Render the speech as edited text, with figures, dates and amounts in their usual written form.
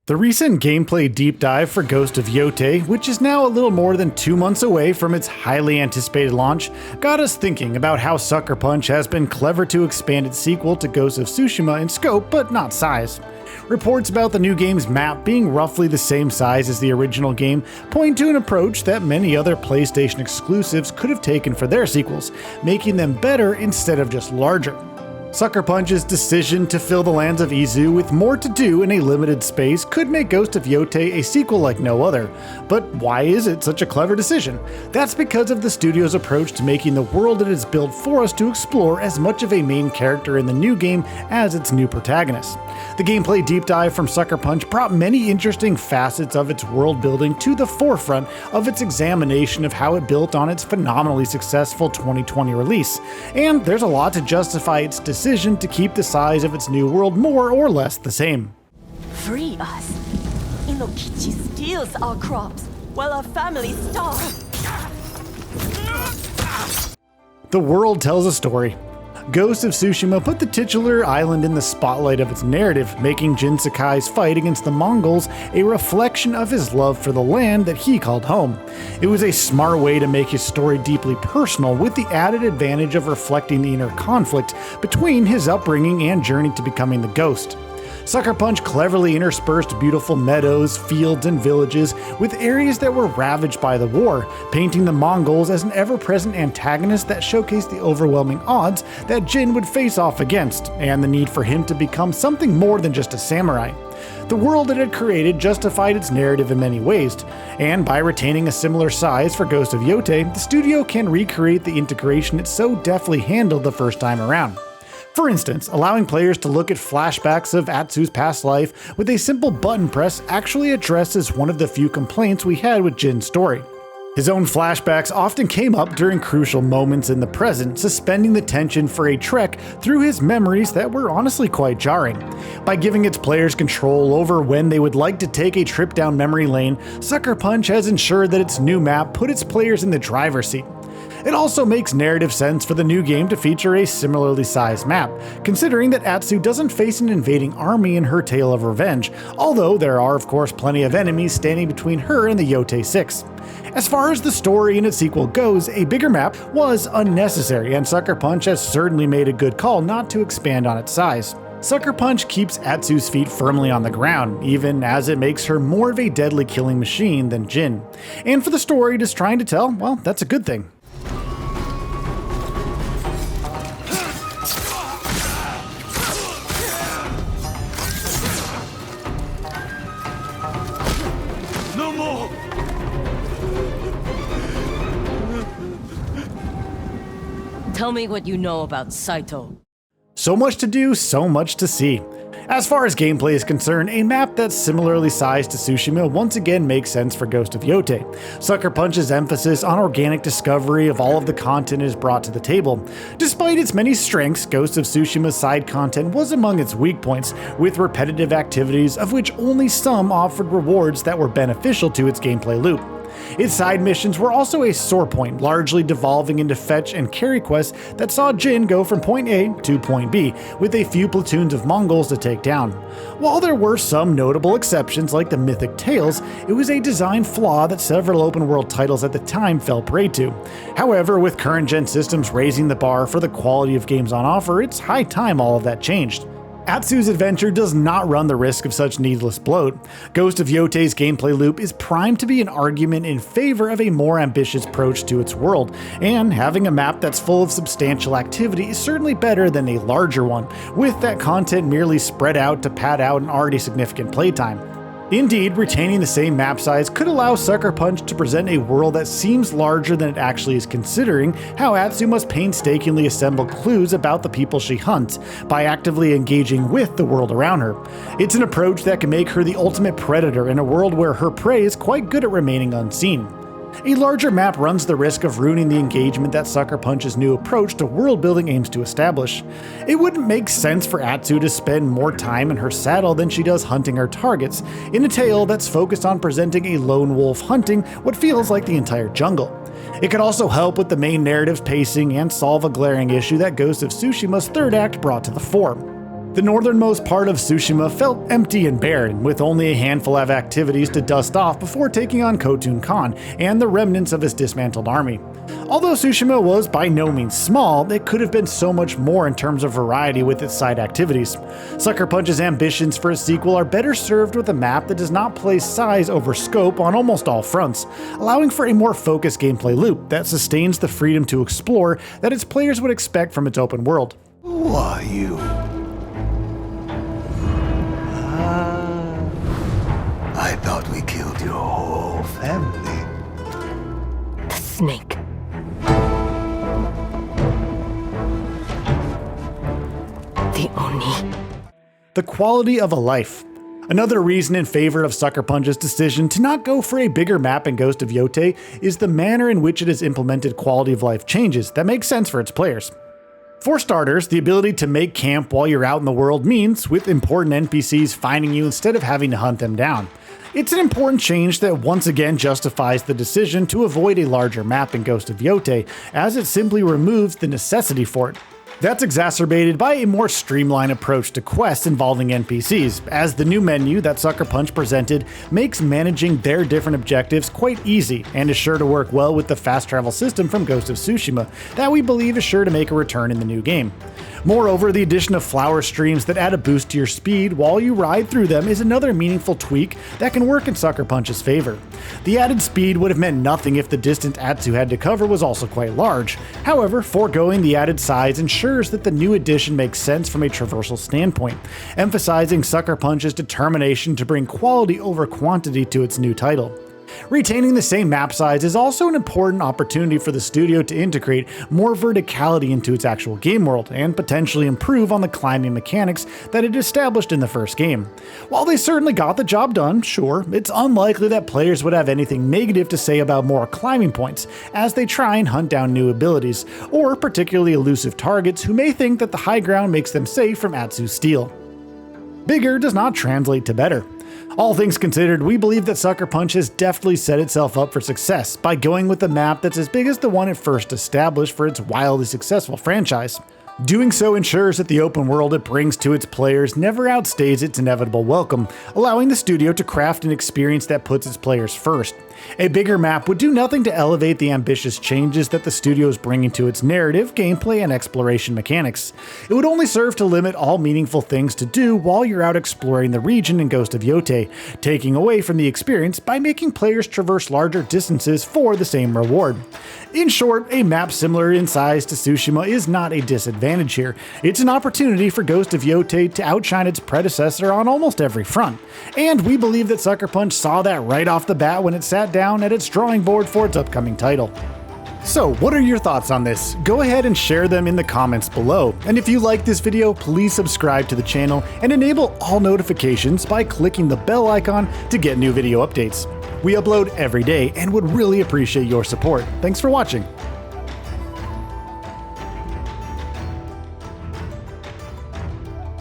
The recent gameplay deep dive for Ghost of Yotei, which is now a little more than 2 months away from its highly anticipated launch, got us thinking about how Sucker Punch has been clever to expand its sequel to Ghost of Tsushima in scope but not size. Reports about the new game's map being roughly the same size as the original game point to an approach that many other PlayStation exclusives could have taken for their sequels, making them better instead of just larger. Sucker Punch's decision to fill the lands of Izu with more to do in a limited space could make Ghost of Yotei a sequel like no other. But why is it such a clever decision? That's because of the studio's approach to making the world it has built for us to explore as much of a main character in the new game as its new protagonist. The gameplay deep dive from Sucker Punch brought many interesting facets of its world building to the forefront of its examination of how it built on its phenomenally successful 2020 release. And there's a lot to justify its decision to keep the size of its new world more or less the same. Free us. Inokichi steals our crops while our families starve. The world tells a story. Ghost of Tsushima put the titular island in the spotlight of its narrative, making Jin Sakai's fight against the Mongols a reflection of his love for the land that he called home. It was a smart way to make his story deeply personal, with the added advantage of reflecting the inner conflict between his upbringing and journey to becoming the Ghost. Sucker Punch cleverly interspersed beautiful meadows, fields, and villages with areas that were ravaged by the war, painting the Mongols as an ever-present antagonist that showcased the overwhelming odds that Jin would face off against, and the need for him to become something more than just a samurai. The world it had created justified its narrative in many ways, and by retaining a similar size for Ghost of Yotei, the studio can recreate the integration it so deftly handled the first time around. For instance, allowing players to look at flashbacks of Atsu's past life with a simple button press actually addresses one of the few complaints we had with Jin's story. His own flashbacks often came up during crucial moments in the present, suspending the tension for a trek through his memories that were honestly quite jarring. By giving its players control over when they would like to take a trip down memory lane, Sucker Punch has ensured that its new map put its players in the driver's seat. It also makes narrative sense for the new game to feature a similarly sized map, considering that Atsu doesn't face an invading army in her tale of revenge, although there are of course plenty of enemies standing between her and the Yotei 6. As far as the story and its sequel goes, a bigger map was unnecessary, and Sucker Punch has certainly made a good call not to expand on its size. Sucker Punch keeps Atsu's feet firmly on the ground, even as it makes her more of a deadly killing machine than Jin. And for the story it is trying to tell, well, that's a good thing. Tell me what you know about Saito. So much to do, so much to see. As far as gameplay is concerned, a map that's similarly sized to Tsushima once again makes sense for Ghost of Yotei. Sucker Punch's emphasis on organic discovery of all of the content it has brought to the table. Despite its many strengths, Ghost of Tsushima's side content was among its weak points, with repetitive activities of which only some offered rewards that were beneficial to its gameplay loop. Its side missions were also a sore point, largely devolving into fetch and carry quests that saw Jin go from point A to point B, with a few platoons of Mongols to take down. While there were some notable exceptions like the Mythic Tales, it was a design flaw that several open-world titles at the time fell prey to. However, with current-gen systems raising the bar for the quality of games on offer, it's high time all of that changed. Atsu's adventure does not run the risk of such needless bloat. Ghost of Yotei's gameplay loop is primed to be an argument in favor of a more ambitious approach to its world, and having a map that's full of substantial activity is certainly better than a larger one, with that content merely spread out to pad out an already significant playtime. Indeed, retaining the same map size could allow Sucker Punch to present a world that seems larger than it actually is, considering how Atsu must painstakingly assemble clues about the people she hunts by actively engaging with the world around her. It's an approach that can make her the ultimate predator in a world where her prey is quite good at remaining unseen. A larger map runs the risk of ruining the engagement that Sucker Punch's new approach to world building aims to establish. It wouldn't make sense for Atsu to spend more time in her saddle than she does hunting her targets, in a tale that's focused on presenting a lone wolf hunting what feels like the entire jungle. It could also help with the main narrative's pacing and solve a glaring issue that Ghost of Tsushima's third act brought to the fore. The northernmost part of Tsushima felt empty and barren, with only a handful of activities to dust off before taking on Khotun Khan and the remnants of his dismantled army. Although Tsushima was by no means small, it could have been so much more in terms of variety with its side activities. Sucker Punch's ambitions for a sequel are better served with a map that does not place size over scope on almost all fronts, allowing for a more focused gameplay loop that sustains the freedom to explore that its players would expect from its open world. Who are you? I thought we killed your whole family. The snake. The Oni. The quality of a life. Another reason in favor of Sucker Punch's decision to not go for a bigger map in Ghost of Yotei is the manner in which it has implemented quality of life changes that make sense for its players. For starters, the ability to make camp while you're out in the world means, with important NPCs finding you instead of having to hunt them down. It's an important change that once again justifies the decision to avoid a larger map in Ghost of Yotei, as it simply removes the necessity for it. That's exacerbated by a more streamlined approach to quests involving NPCs, as the new menu that Sucker Punch presented makes managing their different objectives quite easy and is sure to work well with the fast travel system from Ghost of Tsushima that we believe is sure to make a return in the new game. Moreover, the addition of flower streams that add a boost to your speed while you ride through them is another meaningful tweak that can work in Sucker Punch's favor. The added speed would have meant nothing if the distance Atsu had to cover was also quite large. However, foregoing the added size ensures that the new addition makes sense from a traversal standpoint, emphasizing Sucker Punch's determination to bring quality over quantity to its new title. Retaining the same map size is also an important opportunity for the studio to integrate more verticality into its actual game world and potentially improve on the climbing mechanics that it established in the first game. While they certainly got the job done, sure, it's unlikely that players would have anything negative to say about more climbing points as they try and hunt down new abilities, or particularly elusive targets who may think that the high ground makes them safe from Atsu's steel. Bigger does not translate to better. All things considered, we believe that Sucker Punch has definitely set itself up for success by going with a map that's as big as the one it first established for its wildly successful franchise. Doing so ensures that the open world it brings to its players never outstays its inevitable welcome, allowing the studio to craft an experience that puts its players first. A bigger map would do nothing to elevate the ambitious changes that the studio is bringing to its narrative, gameplay, and exploration mechanics. It would only serve to limit all meaningful things to do while you're out exploring the region in Ghost of Yotei, taking away from the experience by making players traverse larger distances for the same reward. In short, a map similar in size to Tsushima is not a disadvantage here. It's an opportunity for Ghost of Yotei to outshine its predecessor on almost every front. And we believe that Sucker Punch saw that right off the bat when it sat down at its drawing board for its upcoming title. So, what are your thoughts on this? Go ahead and share them in the comments below. And if you like this video, please subscribe to the channel and enable all notifications by clicking the bell icon to get new video updates. We upload every day and would really appreciate your support. Thanks for watching.